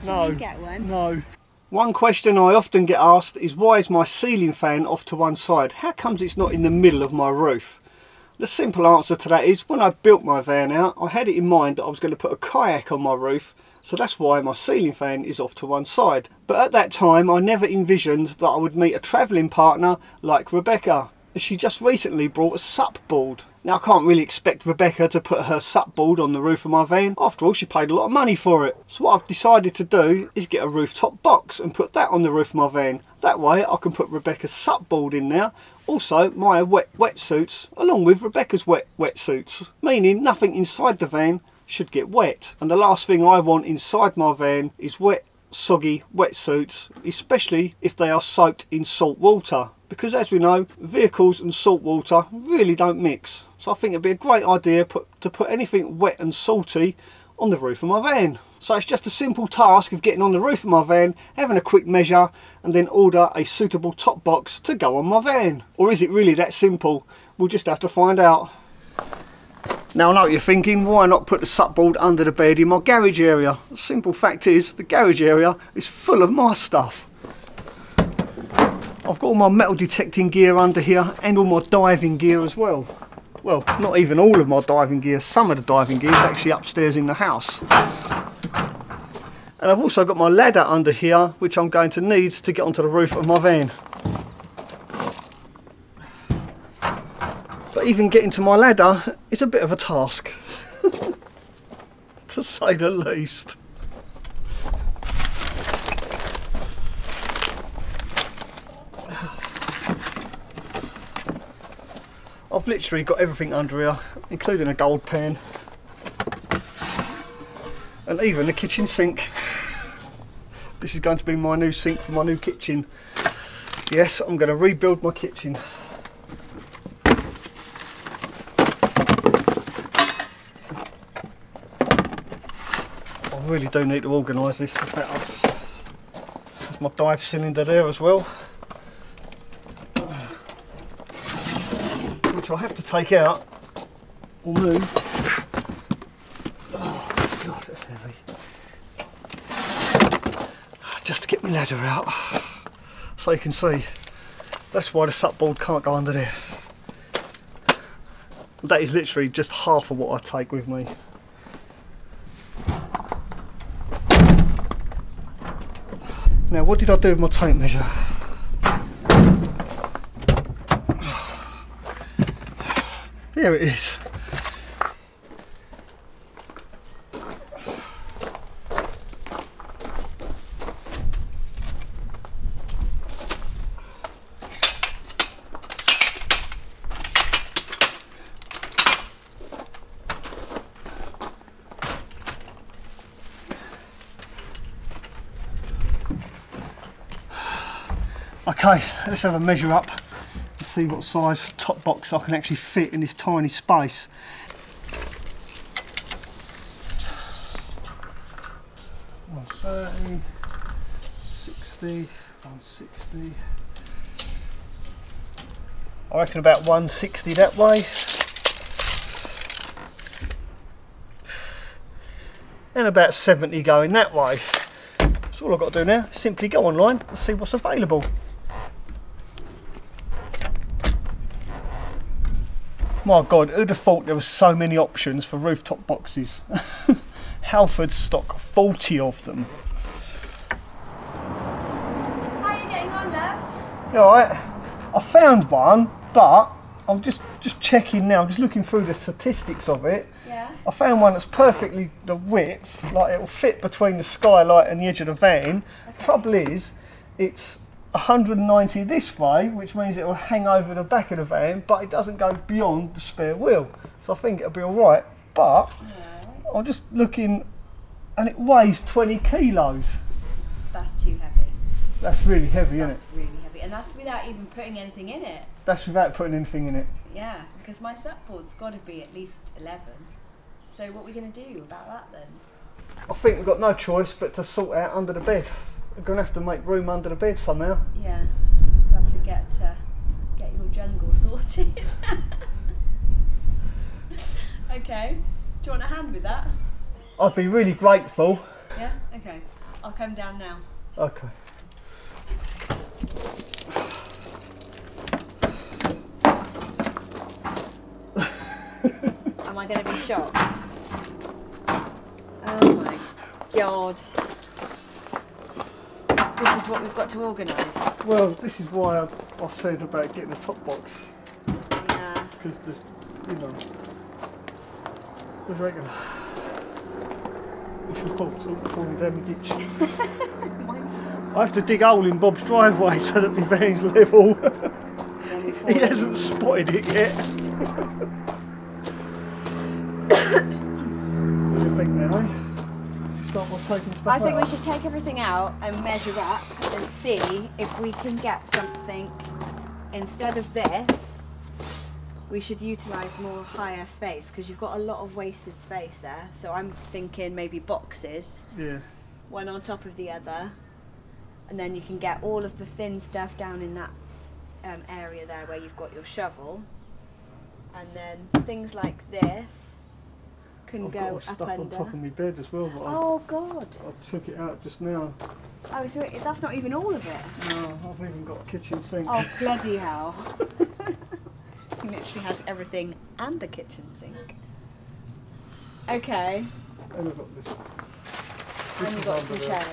No. You get one. No. One question I often get asked is, why is my ceiling fan off to one side? How comes it's not in the middle of my roof? The simple answer to that is, when I built my van out, I had it in mind that I was going to put a kayak on my roof, so that's why my ceiling fan is off to one side. But at that time I never envisioned that I would meet a travelling partner like Rebecca. She just recently brought a SUP board. Now I can't really expect Rebecca to put her SUP board on the roof of my van. After all, she paid a lot of money for it. So what I've decided to do is get a rooftop box and put that on the roof of my van. That way I can put Rebecca's SUP board in there. Also my wetsuits along with Rebecca's wetsuits. Meaning nothing inside the van should get wet. And the last thing I want inside my van is wet, soggy wetsuits, especially if they are soaked in salt water. Because as we know, vehicles and salt water really don't mix. So I think it'd be a great idea to put anything wet and salty on the roof of my van. So it's just a simple task of getting on the roof of my van, having a quick measure, and then order a suitable top box to go on my van. Or is it really that simple? We'll just have to find out. Now I know what you're thinking, why not put the SUP board under the bed in my garage area? The simple fact is, the garage area is full of my stuff. I've got all my metal detecting gear under here and all my diving gear as well. Well, not even all of my diving gear, some of the diving gear is actually upstairs in the house. And I've also got my ladder under here, which I'm going to need to get onto the roof of my van. But even getting to my ladder is a bit of a task, to say the least. I've literally got everything under here, including a gold pan and even the kitchen sink. This is going to be my new sink for my new kitchen. Yes, I'm going to rebuild my kitchen. I really do need to organise this a bit better. There's my dive cylinder there as well, which I have to take out or move. Oh God, that's heavy. Just to get my ladder out. So you can see, that's why the SUP board can't go under there. That is literally just half of what I take with me. Now what did I do with my tape measure? Here it is. Okay, so let's have a measure up and see what size top box I can actually fit in this tiny space. $130, $60, $160. I reckon about $160 that way. And about $70 going that way. So all I've got to do now is simply go online and see what's available. My God, who'd have thought there were so many options for rooftop boxes? Halford stock 40 of them. How are you getting on, love? Yeah, alright. I found one, but I'm just checking now, I'm just looking through the statistics of it. Yeah. I found one that's perfectly the width, like it'll fit between the skylight and the edge of the van. Okay. Trouble is, it's 190 this way, which means it will hang over the back of the van, but it doesn't go beyond the spare wheel. So I think it'll be alright, but I'm just looking and it weighs 20 kilos. That's too heavy. That's really heavy, isn't it? That's really heavy, and that's without even putting anything in it. That's without putting anything in it. Yeah, because my SUP board's got to be at least 11. So what are we going to do about that then? I think we've got no choice but to sort out under the bed. We're going to have to make room under the bed somehow. Yeah, we'll have to get your jungle sorted. Okay, do you want a hand with that? I'd be really grateful. Yeah, okay. I'll come down now. Okay. Am I going to be shocked? Oh my god. This is what we've got to organise. Well, this is why I said about getting a top box. Yeah. Because there's, you know, what do you reckon? It's your fault, it's all falling down the ditch. I have to dig a hole in Bob's driveway so that my van's level. He hasn't spotted it yet. What do you think now, eh? Should we start by taking stuff out? I think we should take everything out and measure up and see if we can get something. Instead of this, we should utilise more higher space because you've got a lot of wasted space there. So I'm thinking maybe boxes, yeah, one on top of the other, and then you can get all of the thin stuff down in that area there where you've got your shovel, and then things like this can I've go got up stuff under. on top of my bed as well. But Oh god! I took it out just now. Oh, so that's not even all of it. No, I've even got a kitchen sink. Oh bloody hell! He literally has everything and the kitchen sink. Okay. And I've got this. And you've got some chairs.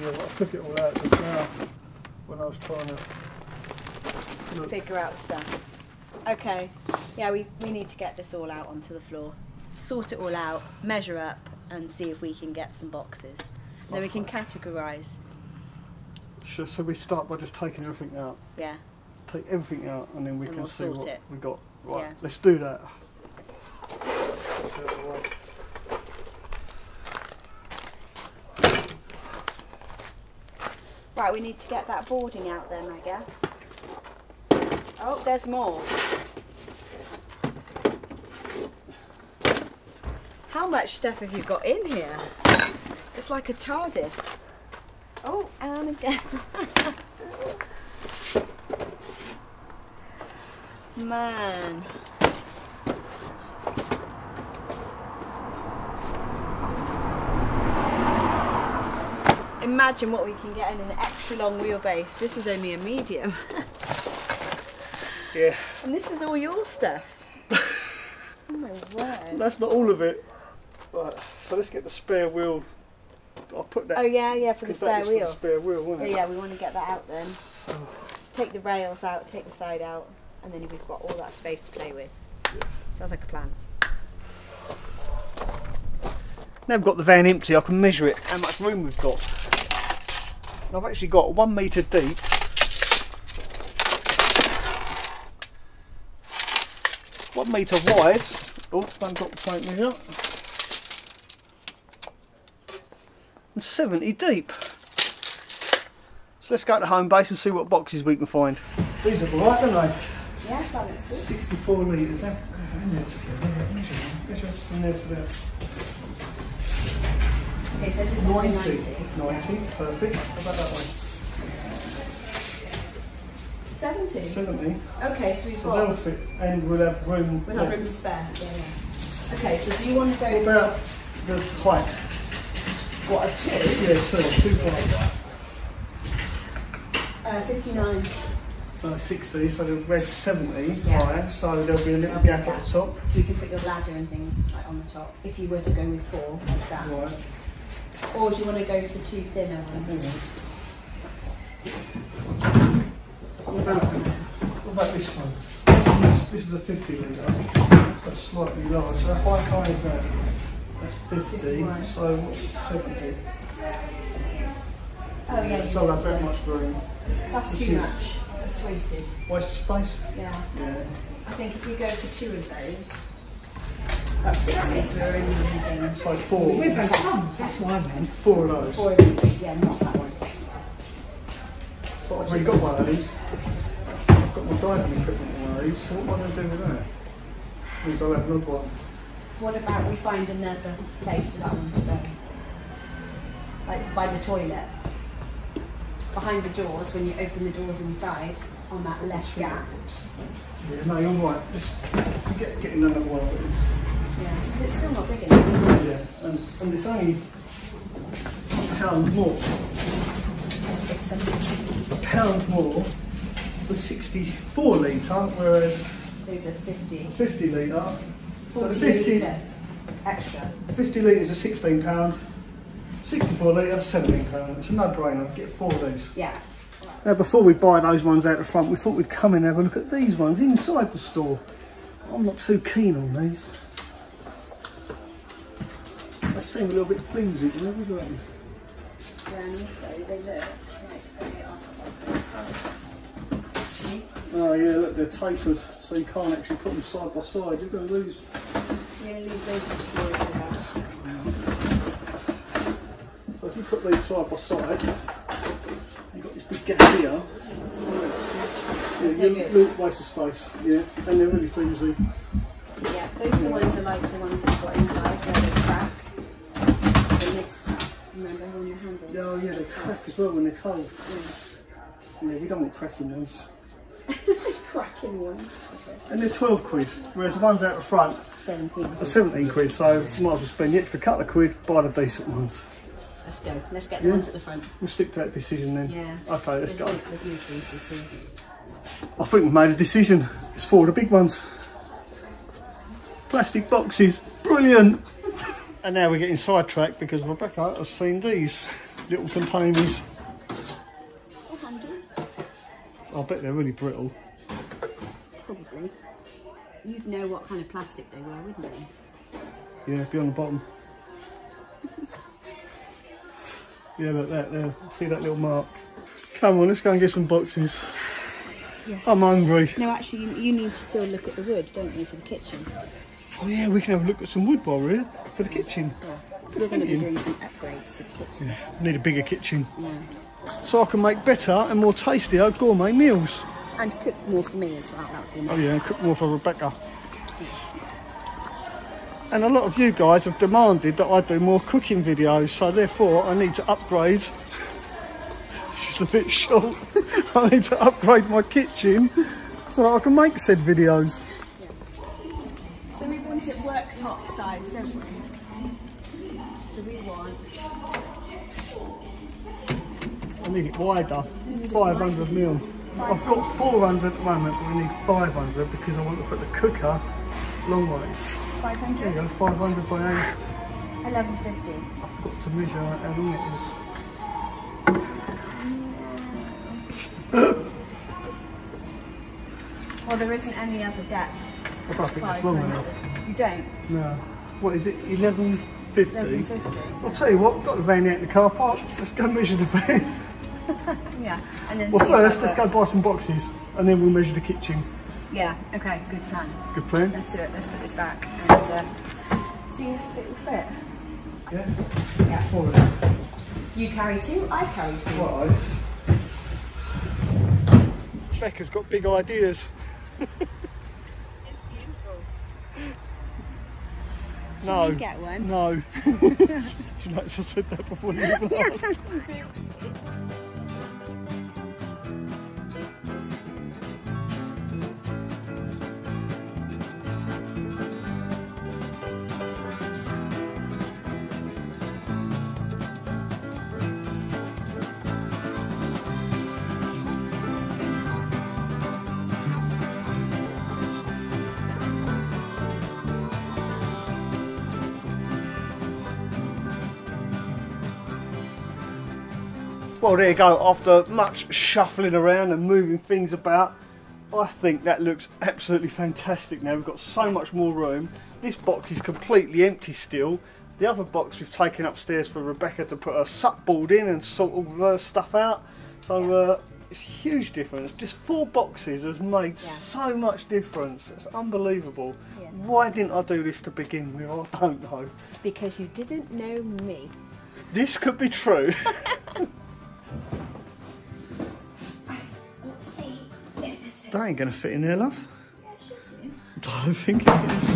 Yeah, well, I took it all out just now when I was trying to look. Figure out stuff. Okay. Yeah, we need to get this all out onto the floor. Sort it all out, measure up, and see if we can get some boxes. Then we can categorise. So we start by just taking everything out. Yeah. Take everything out and then we And can we'll see sort what it. we got. Right, Yeah. let's do that. Right, we need to get that boarding out then, I guess. Oh, there's more. How much stuff have you got in here? It's like a TARDIS. Oh, and again. Man. Imagine what we can get in an extra long wheelbase. This is only a medium. Yeah. And this is all your stuff. Oh my word. That's not all of it. Right, so let's get the spare wheel. I'll put that. Oh yeah, for the 'cause that spare is wheel. For the spare wheel, wasn't it? Yeah, we want to get that out then. So, Let's take the rails out, take the side out, and then we've got all that space to play with. yeah. Sounds like a plan. Now we've got the van empty, I can measure it, how much room we've got. And I've actually got 1 metre deep. One metre wide. Oh, don't drop the tape measure. And 70 deep. So let's go to home base and see what boxes we can find. These look alright, don't they? Yeah, that looks good. 64 litres, eh? Measure from there to there. Okay, so just 90. 90, perfect. How about that one? 70? 70. Okay, so we've So they'll got... fit, and we'll have room. We'll have room to spare. Yeah. Okay, so do you want to go... What about the height? What, a 2? Yeah, 2 height. 59. So 60, so the red's 70 Yeah. higher, so there'll be a little gap at the top. So you can put your ladder and things like on the top, if you were to go with 4, like that. Right. Or do you want to go for 2 thinner ones? What about this one? This is a 50 litre, that's slightly lower. So how high is that? That's 50, 51. so what's 70? Oh yeah. So I'll have that much room. That's Which too is- much. That's wasted. Waste space? Yeah. Yeah. I think if we go for 2 of those, that's 60, so we're only using So 4. With those tons, that's what I meant. 4 of those. 4 of these. Yeah, not that one. But I've already got one of these. I've got my diving equipment in one of these, so what am I going to do with that? Means I'll have another one. What about we find another place for that one to go? Like by the toilet. Behind the doors, when you open the doors inside, on that left gap. Yeah, no, you're right. Just forget getting another one of these. Yeah, because it's still not big enough. Yeah, and it's only £1 more. £1 more for 64 litre, whereas These are 50. 50 litre. 40 50 litre extra. 50 litres are £16. 64 litre, £17. It's a no-brainer. Get 4 of these. Yeah. Now, before we buy those ones out the front, we thought we'd come in and have a look at these ones inside the store. I'm not too keen on these. They seem a little bit flimsy, do you know? What do you reckon? Yeah, and also they look like they are. Oh yeah, look, they're tapered, so you can't actually put them side by side. You're going to lose. You're going to lose those in storage with that. So if you put these side by side, you've got this big gap here. Yeah, you waste of space. Yeah, and they're really flimsy. Yeah, those are the ones that like the ones that you've got inside where they crack. The lids crack. Remember when the handles? Oh yeah, they crack as well when they're cold. Yeah, we don't want cracking ones. Cracking ones. Okay. And they're 12 quid, whereas the ones out the front 17. are 17 quid, so you might as well spend the extra couple of quid, buy the decent ones. Let's go. Let's get the ones at the front. We'll stick to that decision then. Yeah. Okay, let's go. There's no choices here. I think we've made a decision. It's 4 of the big ones. Plastic boxes, brilliant! And now we're getting sidetracked because Rebecca has seen these little containers. They're handy. I bet they're really brittle. Probably. You'd know what kind of plastic they were, wouldn't you? Yeah, be on the bottom. Yeah, look that there. See that little mark? Come on, let's go and get some boxes. Yes. I'm hungry. No, actually, you need to still look at the wood, don't you, for the kitchen? Oh yeah, we can have a look at some wood while we're here for the kitchen. Yeah. So we're going to be doing some upgrades to the kitchen. Yeah, need a bigger kitchen. Yeah. So I can make better and more tastier gourmet meals. And cook more for me as well. That would be nice. Oh yeah, and cook more for Rebecca. And a lot of you guys have demanded that I do more cooking videos, so therefore I need to upgrade. It's a bit short. I need to upgrade my kitchen so that I can make said videos. So we want it worktop size, don't we? So we want... I need it wider, 500 mil. I've got 400 at the moment, but we need 500 because I want to put the cooker long ways. 500? There you go, 500 by 8. 1150. I forgot to measure how long it is. Well, there isn't any other depth. I don't think it's long enough. You don't? No. What is it, 1150? 1150. I'll tell you what, we've got the van out in the car park. Let's go measure the van. Yeah. And then Well, see first, if let's that go buy some boxes and then we'll measure the kitchen. Yeah, okay, good plan. Good plan? Let's do it. Let's put this back and see if it will fit. Yeah? Yeah. 4 of them. You carry 2, I carry 2. Right. Becca's got big ideas. It's beautiful. No. Can you get one? No. Do you notice I said that before you even asked? Well, there you go. After much shuffling around and moving things about, I think that looks absolutely fantastic now. We've got so much more room. This box is completely empty still. The other box we've taken upstairs for Rebecca to put her sup board in and sort all of her stuff out. So it's a huge difference. Just 4 boxes has made so much difference. It's unbelievable. Yeah. Why didn't I do this to begin with? I don't know. Because you didn't know me. This could be true. That ain't going to fit in there, love. Yeah, it should do. I don't think it is.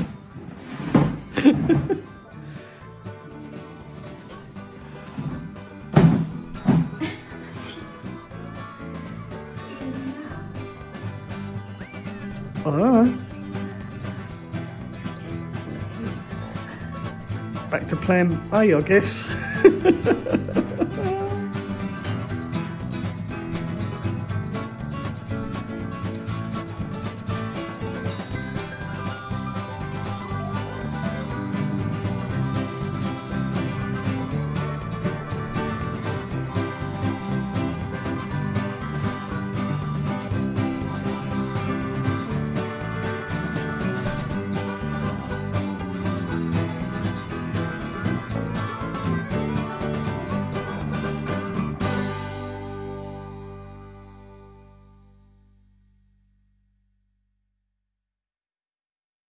I don't know. Back to plan A, I guess.